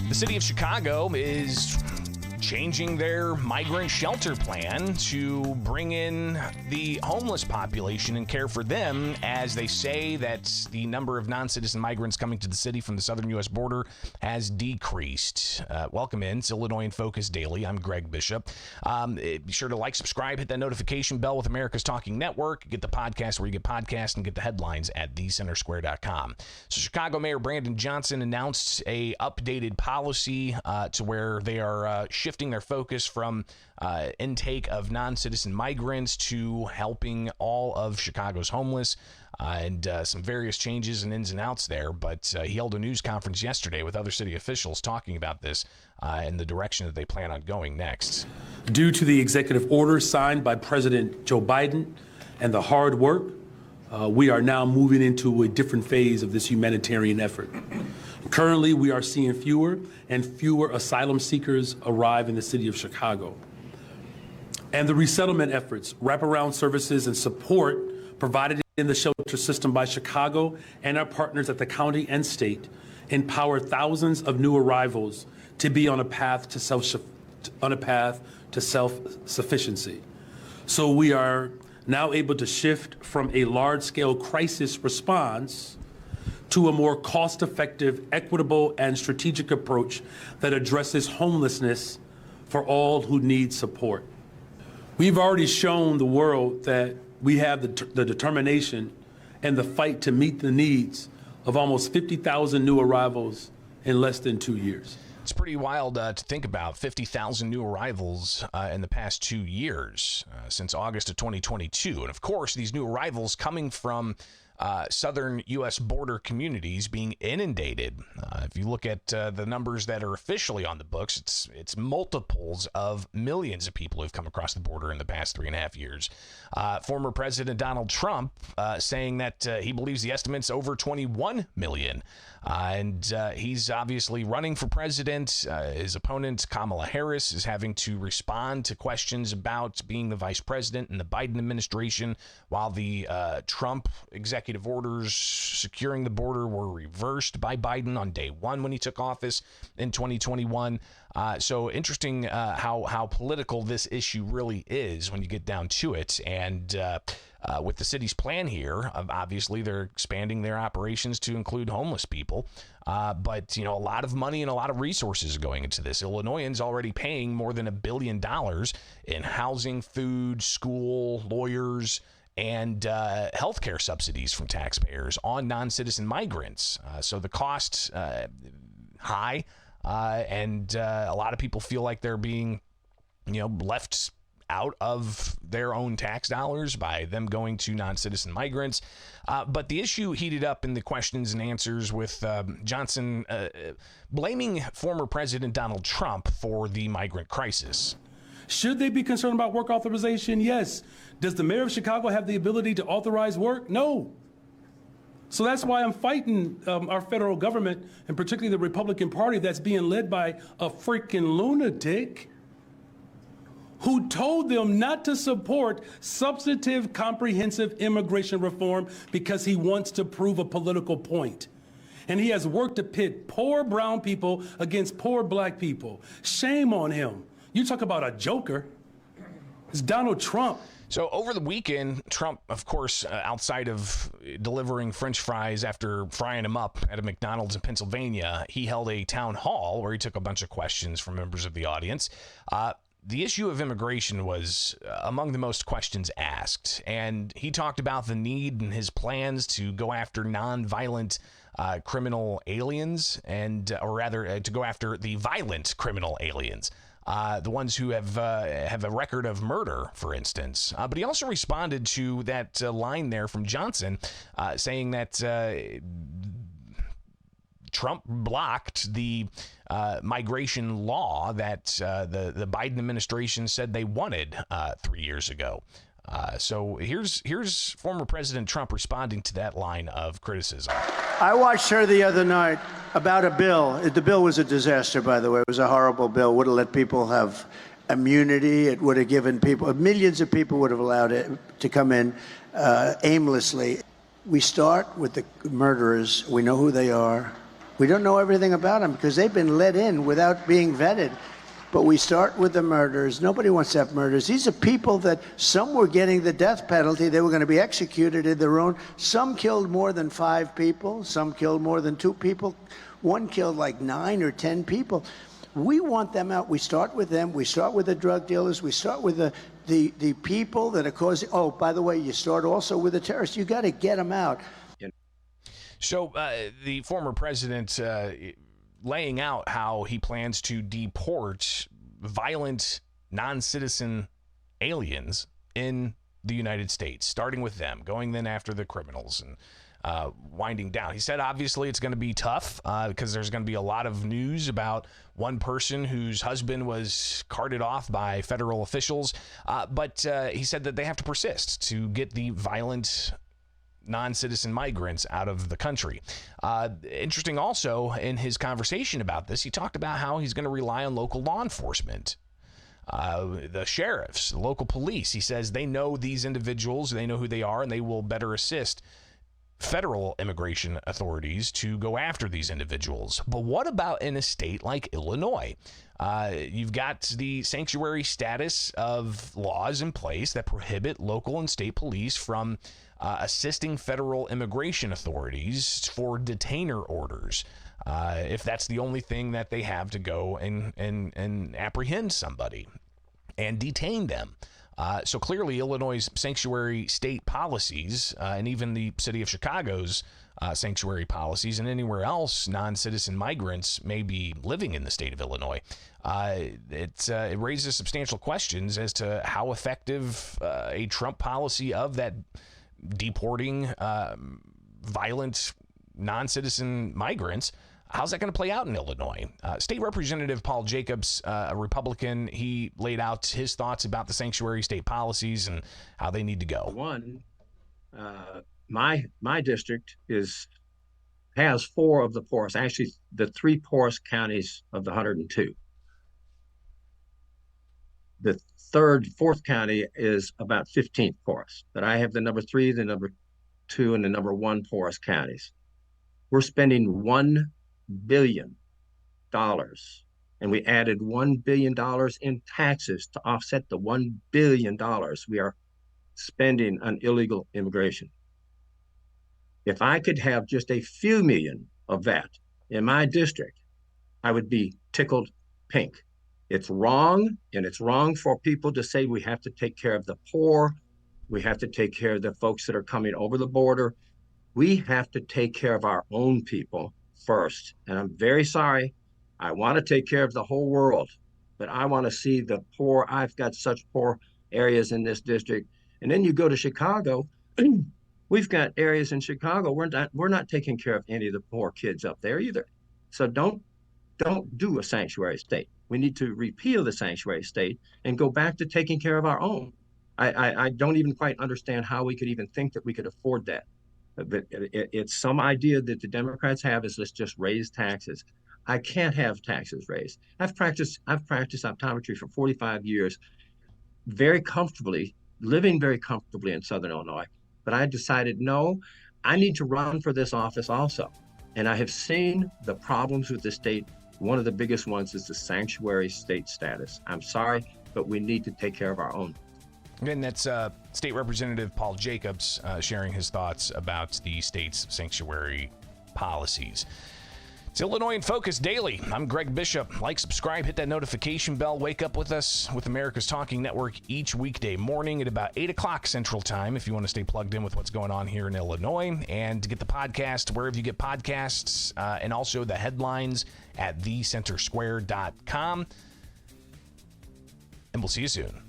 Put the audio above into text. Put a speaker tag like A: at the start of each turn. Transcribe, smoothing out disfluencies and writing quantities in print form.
A: The city of Chicago is changing their migrant shelter plan to bring in the homeless population and care for them, as they say that the number of non-citizen migrants coming to the city from the southern U.S. border has decreased. Welcome in. It's Illinois in Focus Daily. I'm Greg Bishop. Be sure to like, subscribe, hit that notification bell with America's Talking Network. Get the podcast where you get podcasts and get the headlines at thecentersquare.com. So Chicago Mayor Brandon Johnson announced a updated policy to where they are shifting their focus from intake of non-citizen migrants to helping all of Chicago's homeless, and some various changes and ins and outs there. But he held a news conference yesterday with other city officials talking about this and the direction that they plan on going next.
B: Due to the executive order signed by President Joe Biden and the hard work, we are now moving into a different phase of this humanitarian effort. Currently, we are seeing fewer and fewer asylum seekers arrive in the city of Chicago. And the resettlement efforts, wraparound services, and support provided in the shelter system by Chicago and our partners at the county and state empower thousands of new arrivals to be on a path to self-sufficiency. So we are now able to shift from a large-scale crisis response to a more cost-effective, equitable, and strategic approach that addresses homelessness for all who need support. We've already shown the world that we have the determination and the fight to meet the needs of almost 50,000 new arrivals in less than 2 years.
A: It's pretty wild to think about. 50,000 new arrivals in the past 2 years, since August of 2022. And of course, these new arrivals coming from southern U.S. border communities being inundated. If you look at the numbers that are officially on the books, it's multiples of millions of people who've come across the border in the past 3.5 years. Former President Donald Trump saying that he believes the estimate's over 21 million. And he's obviously running for president. His opponent, Kamala Harris, is having to respond to questions about being the vice president in the Biden administration, while the Trump executive orders securing the border were reversed by Biden on day one when he took office in 2021. So interesting how political this issue really is when you get down to it. And with the city's plan here, obviously they're expanding their operations to include homeless people. But, a lot of money and a lot of resources are going into this. Illinoisans already paying more than $1 billion in housing, food, school, lawyers, and healthcare subsidies from taxpayers on non-citizen migrants. So the cost high, and a lot of people feel like they're being, left out of their own tax dollars by them going to non-citizen migrants. But the issue heated up in the questions and answers with Johnson blaming former President Donald Trump for the migrant crisis.
B: Should they be concerned about work authorization? Yes. Does the mayor of Chicago have the ability to authorize work? No. So that's why I'm fighting our federal government, and particularly the Republican Party that's being led by a freaking lunatic who told them not to support substantive, comprehensive immigration reform because he wants to prove a political point. And he has worked to pit poor brown people against poor black people. Shame on him. You talk about a joker. It's Donald Trump.
A: So over the weekend, Trump, of course, outside of delivering French fries after frying them up at a McDonald's in Pennsylvania, he held a town hall where he took a bunch of questions from members of the audience. The issue of immigration was among the most questions asked, and he talked about the need and his plans to go after nonviolent criminal aliens, or rather to go after the violent criminal aliens. The ones who have a record of murder, for instance. But he also responded to that line there from Johnson, saying that Trump blocked the migration law that the Biden administration said they wanted 3 years ago. So here's former President Trump responding to that line of criticism.
C: I watched her the other night about a bill. The bill was a disaster, by the way. It was a horrible bill. Would have let people have immunity. It would have given people, millions of people would have allowed it to come in aimlessly. We start with the murderers. We know who they are. We don't know everything about them because they've been let in without being vetted. But we start with the murders. Nobody wants to have murders. These are people that some were getting the death penalty. They were going to be executed in their own. Some killed more than 5 people. Some killed more than 2 people. One killed like 9 or 10 people. We want them out. We start with them. We start with the drug dealers. We start with the people that are causing. Oh, by the way, you start also with the terrorists. You got to get them out.
A: So the former president laying out how he plans to deport violent non-citizen aliens in the United States, starting with them, going then after the criminals and winding down. He said, obviously, it's going to be tough because there's going to be a lot of news about one person whose husband was carted off by federal officials. But he said that they have to persist to get the violent non-citizen migrants out of the country. Interesting also, in his conversation about this, he talked about how he's going to rely on local law enforcement. The sheriffs, the local police. He says they know these individuals, they know who they are, and they will better assist federal immigration authorities to go after these individuals. But what about in a state like Illinois? You've got the sanctuary status of laws in place that prohibit local and state police from assisting federal immigration authorities for detainer orders, if that's the only thing that they have to go and apprehend somebody and detain them. So clearly Illinois' sanctuary state policies, and even the city of Chicago's sanctuary policies, and anywhere else non-citizen migrants may be living in the state of Illinois, it raises substantial questions as to how effective a Trump policy of that deporting violent non-citizen migrants, how's that going to play out in Illinois? State Representative Paul Jacobs, a Republican, he laid out his thoughts about the sanctuary state policies and how they need to go.
D: One, my district has 4 of the poorest, actually the 3 poorest counties of the 102. The fourth county is about 15th poorest, but I have the number 3, the number 2, and the number 1 poorest counties. We're spending $1 billion, and we added $1 billion in taxes to offset the $1 billion we are spending on illegal immigration. If I could have just a few million of that in my district, I would be tickled pink. It's wrong, and it's wrong for people to say we have to take care of the poor. We have to take care of the folks that are coming over the border. We have to take care of our own people first. And I'm very sorry. I want to take care of the whole world, but I want to see the poor. I've got such poor areas in this district. And then you go to Chicago, we've got areas in Chicago. We're not taking care of any of the poor kids up there either. So don't do a sanctuary state. We need to repeal the sanctuary state and go back to taking care of our own. I don't even quite understand how we could even think that we could afford that. But it's some idea that the Democrats have is let's just raise taxes. I can't have taxes raised. I've practiced optometry for 45 years, very comfortably, living very comfortably in Southern Illinois. But I decided, no, I need to run for this office also. And I have seen the problems with the state. One of the biggest ones is the sanctuary state status. I'm sorry, but we need to take care of our own.
A: Again, that's State Representative Paul Jacobs sharing his thoughts about the state's sanctuary policies. It's Illinois in Focus Daily. I'm Greg Bishop. Like, subscribe, hit that notification bell. Wake up with us with America's Talking Network each weekday morning at about 8 o'clock Central Time if you want to stay plugged in with what's going on here in Illinois. And to get the podcast wherever you get podcasts, and also the headlines at thecentersquare.com. And we'll see you soon.